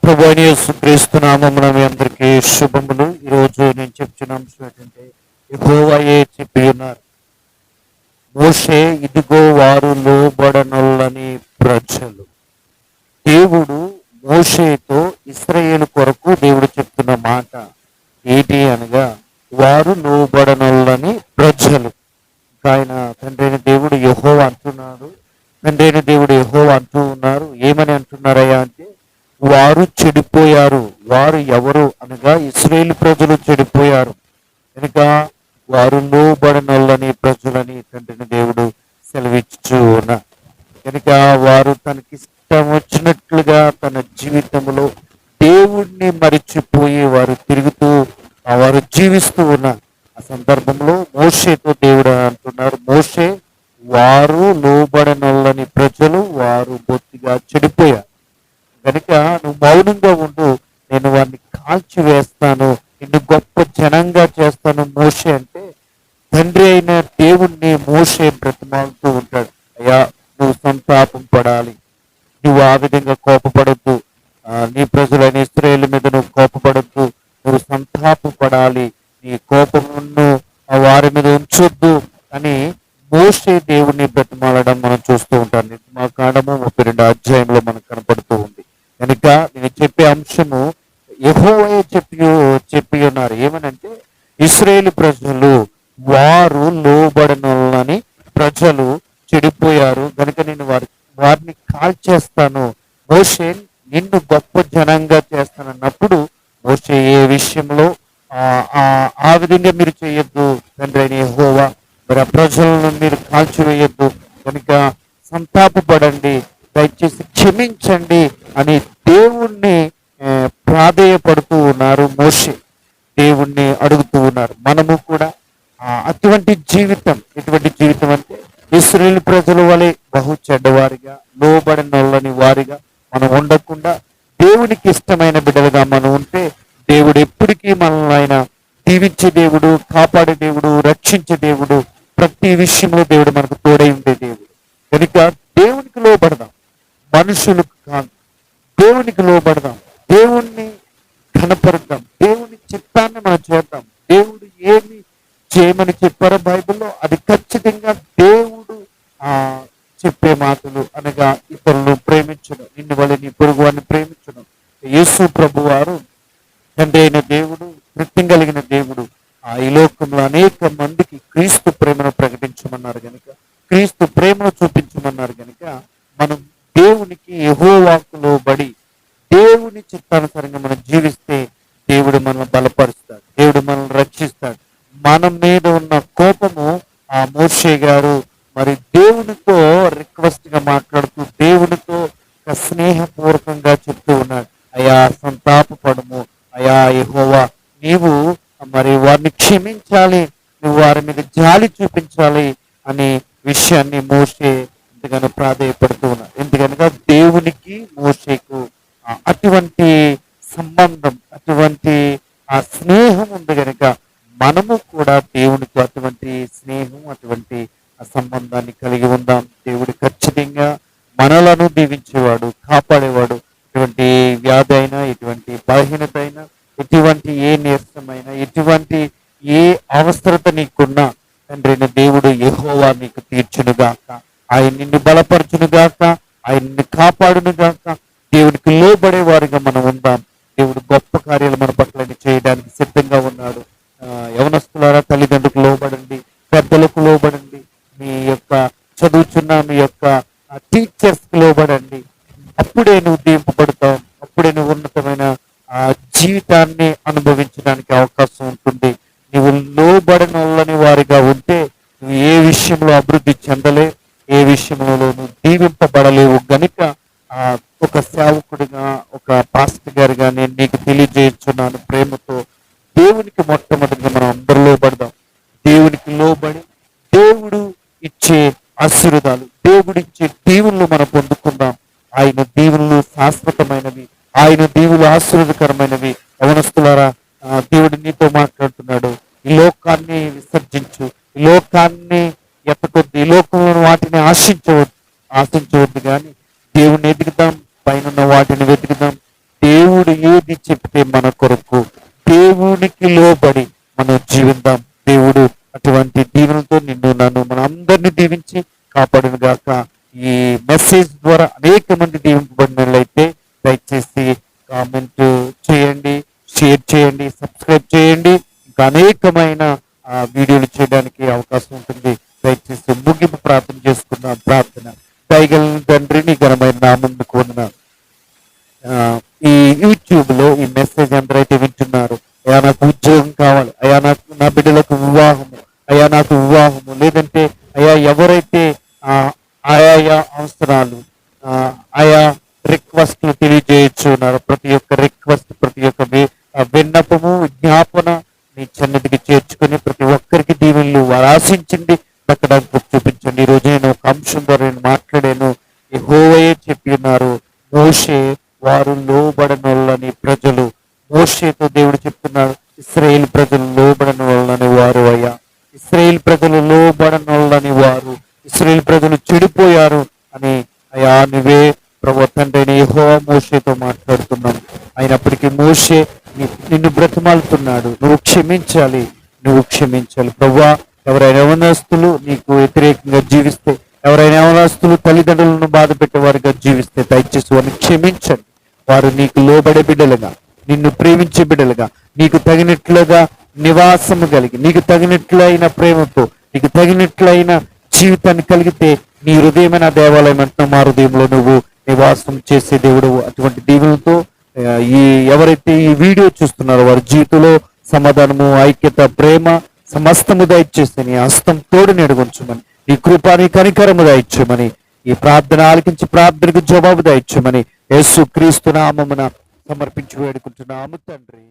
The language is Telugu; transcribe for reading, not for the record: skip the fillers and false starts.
ప్రభు అయిన యేసుక్రీస్తు నామమున మీ అందరికీ శుభములు. ఈరోజు నేను చెప్తున్న అంశం ఏంటంటే, యెహోవాయే చెప్పి ఉన్నారు, మోషే ఇదిగో వారు లోబడనొల్లని ప్రజలు. దేవుడు మోషేతో ఇశ్రాయేలు కొరకు దేవుడు చెప్తున్న మాట ఏంటి అనగా, వారు లోబడనొల్లని ప్రజలు. ఇంకా ఆయన తండ్రి అయిన దేవుడు యెహోవా అంటున్నాడు, తండ్రి అయిన దేవుడు యెహోవా అంటూ ఉన్నారు. ఏమని అంటున్నారయ్యా అంటే, వారు చెడిపోయారు. వారు ఎవరు అనగా ఇశ్రాయేలు ప్రజలు చెడిపోయారు కనుక వారు లోబడనొల్లని ప్రజలని తండ్రిని దేవుడు సెలవిచ్చు ఉన్నారు. కనుక వారు తనకి ఇష్టం వచ్చినట్లుగా తన జీవితంలో దేవుణ్ణి మరిచిపోయి వారు తిరుగుతూ వారు జీవిస్తూ ఉన్నారు. ఆ సందర్భంలో మోషేతో దేవుడు అంటున్నారు, మోషే వారు లోబడనొల్లని ప్రజలు, వారు బొత్తిగా చెడిపోయారు కనుక నువ్వు మౌనంగా ఉండు, నేను వారిని కాల్చి వేస్తాను, నిన్ను గొప్ప జనంగా చేస్తాను మోషే అంటే, తండ్రి అయిన దేవుణ్ణి మోషే బ్రతిమాలుతూ ఉంటాడు. అయ్యా, నువ్వు సంతాపం పడాలి, నువ్వు ఆ విధంగా కోపపడద్దు, నీ ప్రజలైన ఇశ్రాయేలు మీద నువ్వు కోపపడద్దు, నువ్వు సంతాపపడాలి, నీ కోపమును వారి మీద ఉంచొద్దు అని మోషే దేవుణ్ణి బ్రతిమాలడం మనం చూస్తూ ఉంటాం. నిర్గమకాండము 32 అధ్యాయంలో మనకు కనపడుతూ ఉంది. కనుక నేను చెప్పే అంశము యెహోవాయే చెప్పి ఉన్నారు. ఏమనంటే, ఇశ్రాయేలు ప్రజలు వారు లోబడనొల్లని ప్రజలు చెడిపోయారు కనుక నేను వారిని కాల్చేస్తాను, మోషే నిన్ను గొప్ప జనంగా చేస్తానన్నప్పుడు మోషే ఏ విషయంలో ఆ విధంగా మీరు చేయొద్దు తండ్రి అయిన యెహోవా, మరి ఆ ప్రజలను మీరు కాల్చివేయొద్దు కనుక సంతాపపడండి, దయచేసి క్షమించండి అని దేవుణ్ణి ప్రాధేయపడుతూ ఉన్నారు. మోషే దేవుణ్ణి అడుగుతూ ఉన్నారు. మనము కూడా అటువంటి జీవితం, ఎటువంటి జీవితం అంటే ఇశ్రాయేలు ప్రజల వలె బహు చెడ్డవారిగా లోబడినొల్లని వారిగా మనం ఉండకుండా దేవునికి ఇష్టమైన బిడ్డలుగా మనం ఉంటే, దేవుడు ఎప్పటికీ మనల్ని ఆయన దీవించే దేవుడు, కాపాడే దేవుడు, రక్షించే దేవుడు, ప్రతి విషయంలో దేవుడు మనకు తోడై ఉండే దేవుడు. కనుక దేవునికి లోబడదాం, మనుషులకు కాదు, దేవునికి లోబడదాం, దేవుణ్ణి ఘనపడదాం, దేవుని చిత్తాన్ని మనం చేద్దాం. దేవుడు ఏమి చేయమని చెప్పారో బైబిల్లో అది ఖచ్చితంగా దేవుడు చెప్పే మాటలు అనగా ఇతరులను ప్రేమించడం, నిన్ను వల్ల నీ పొరుగు వారిని ప్రేమించడం. యేసు ప్రభు వారు తండ్రి అయిన దేవుడు, కృత్యం కలిగిన దేవుడు, ఈ లోకంలో అనేక మందికి క్రీస్తు ప్రేమను ప్రకటించమన్నారు కనుక, క్రీస్తు ప్రేమను చూపించమన్నారు కనుక, మనం దేవునికి యెహోవాకు లోబడి దేవుని చిత్తానుసారంగా మనం జీవిస్తే దేవుడు మనల్ని బలపరుస్తాడు, దేవుడు మనల్ని రక్షిస్తాడు. మన మీద ఉన్న కోపము మోషే గారు మరి దేవునితో రిక్వెస్ట్ గా మాట్లాడుతూ దేవునితో స్నేహపూర్వకంగా చెప్తూ ఉన్నాడు, అయా సంతాపపడము, అయా యెహోవా నీవు మరి వారిని క్షమించాలి, నువ్వు వారి మీద జాలి చూపించాలి అనే విషయాన్ని మోషే ఎంతగానో ప్రాధేయపడుతూ ఉన్నాడు. ఎందుకనగా దేవునికి మోషేకు అటువంటి సంబంధం, అటువంటి స్నేహం ఉంది కనుక మనము కూడా దేవునికి అటువంటి స్నేహం, అటువంటి సంబంధాన్ని కలిగి ఉందాం. దేవుడు ఖచ్చితంగా మనలను దీవించేవాడు, కాపాడేవాడు. ఎటువంటి వ్యాధి అయినా, ఎటువంటి బలహీనత అయినా, ఎటువంటి ఏ నీరసమైనా, ఎటువంటి ఏ అవసరత నీకున్నా తండ్రిని దేవుడు యెహోవా నీకు తీర్చునుగాక, ఆయన నిన్ను బలపరచునుగాక, ఆయన నిన్ను కాపాడునుగాక. దేవుడికి లోబడే వారిగా మనం ఉందాం. దేవుడు గొప్ప కార్యాలు మన పట్ల చేయడానికి సిద్ధంగా ఉన్నాడు. యవనస్తులారా, తల్లిదండ్రులకు లోబడండి, పెద్దలకు లోబడండి, మీ యొక్క చదువుచున్న మీ యొక్క టీచర్స్కి లోబడండి. అప్పుడే నువ్వు దీంపబడతావు, అప్పుడే నువ్వు ఉన్నతమైన జీవితాన్ని అనుభవించడానికి అవకాశం ఉంటుంది. నువ్వు లోబడనొల్లని వారిగా ఉంటే నువ్వు ఏ విషయంలో అభివృద్ధి చెందలే, ఏ విషయంలో నువ్వు దీవింపబడలేవు. గనుక ఒక సేవకుడిగా, ఒక పాస్టర్ గారిగా నేను నీకు తెలియజేస్తున్నాను ప్రేమతో, దేవునికి మొట్టమొదటిగా మనం అందరూ లోబడదాం. దేవునికి లోబడి దేవుడు ఇచ్చే ఆశీర్వాదాలు, దేవుడిచ్చే దీవులను మనం పొందుకుందాం. ఆయన దీవులు శాశ్వతమైనవి, ఆయన దీవులు ఆశీర్వాదకరమైనవి. యవనస్తులారా, దేవుడు నీతో మాట్లాడుతున్నాడు, ఈ లోకాన్ని విసర్జించు, ఈ లోకాన్ని ఎత్తకొద్దు, ఈ లోకంలో వాటిని ఆశించవద్దు కానీ దేవుణ్ణి ఎదుగుదాం, పైన వాటిని వెతుకుదాం. దేవుడు ఏది చెప్తే మన కొరకు దేవునికి లోబడి మనం జీవిద్దాం. దేవుడు అటువంటి దీవెనతో నిన్ను నన్ను మన అందరినీ దీవించి కాపాడును గాక. ఈ మెసేజ్ ద్వారా అనేక మంది దీవింపబడినట్లయితే దయచేసి కామెంట్ చేయండి, షేర్ చేయండి, సబ్స్క్రైబ్ చేయండి. ఇంకా అనేకమైన వీడియోలు చేయడానికి అవకాశం ఉంటుంది. దయచేసి ముగింపు ప్రార్థన చేసుకున్నాం. ప్రార్థన. దయగలిగిన తండ్రి, నీ ఘనమైన నామమునకు వందనాలు. ఈ యూట్యూబ్ లో ఈ మెసేజ్ అందరైతే వింటున్నారు, అయ్యా నాకు ఉద్యోగం కావాలి, అయ్యా నాకు నా బిడ్డలకు వివాహము, అయ్యా నాకు వివాహము, లేదంటే అయ్యా ఎవరైతే ఆయా అవసరాలు ఆయా రిక్వెస్ట్లు తెలియజేయచ్చున్నారు, ప్రతి ఒక్క రిక్వెస్ట్, ప్రతి ఒక్క విన్నపము, జ్ఞాపన నీ సన్నిధికి చేర్చుకుని ప్రతి ఒక్కరికి దీవెనలు వారు ఆశించండి, దక్కడానికి చూపించండి. ఈ రోజు నేను ఒక అంశం ద్వారా నేను మాట్లాడాను. యెహోవాయే చెప్పి ఉన్నారు, మోషే వారు లోబడనొల్లని ప్రజలు. మోషేతో దేవుడు చెప్తున్నాడు, ఇశ్రాయేలు ప్రజలు లోబడనొల్లని వారు అయ్యా, ఇశ్రాయేలు ప్రజలు లోబడనొల్లని వారు, ఇశ్రాయేలు ప్రజలు చెడిపోయారు అని అయ్యా నువ్వే ప్రభు తండ్రి యెహోవా మోషేతో మాట్లాడుతున్నాం. అయినప్పటికీ మోషే నిన్ను బ్రతిమాలుతున్నాడు, నువ్వు క్షమించాలి, నువ్వు క్షమించాలి. ప్రభువా, ఎవరైనా యవనస్తులు నీకు వ్యతిరేకంగా జీవిస్తే, ఎవరైనా యవనస్తులు తల్లిదండ్రులను బాధ పెట్టేవారిగా జీవిస్తే దయచేసి వారిని క్షమించండి. వారు నీకు లోబడే బిడ్డలుగా, నిన్ను ప్రేమించే బిడ్డలుగా, నీకు తగినట్లుగా నివాసము కలిగి, నీకు తగినట్లయిన ప్రేమతో, నీకు తగినట్లయిన జీవితాన్ని కలిగితే నీ హృదయమైన దేవాలయం అంటున్నా, మా హృదయంలో నువ్వు నివాసం చేసే దేవుడు. అటువంటి దీవులతో ఎవరైతే ఈ వీడియో చూస్తున్నారో వారి జీవితంలో సమాధానము, ఐక్యత, ప్రేమ సమస్తము దయచేసి నీ హస్తం తోడు నెడుగుంచమని, నీ కృప, నీ కనికరము దయచేయమని, ఈ ప్రార్థన ఆలకించి ప్రార్థనకు జవాబు దయచేయమని యేసు క్రీస్తు నామమున సమర్పించి వేడుకుంటున్నాము తండ్రి.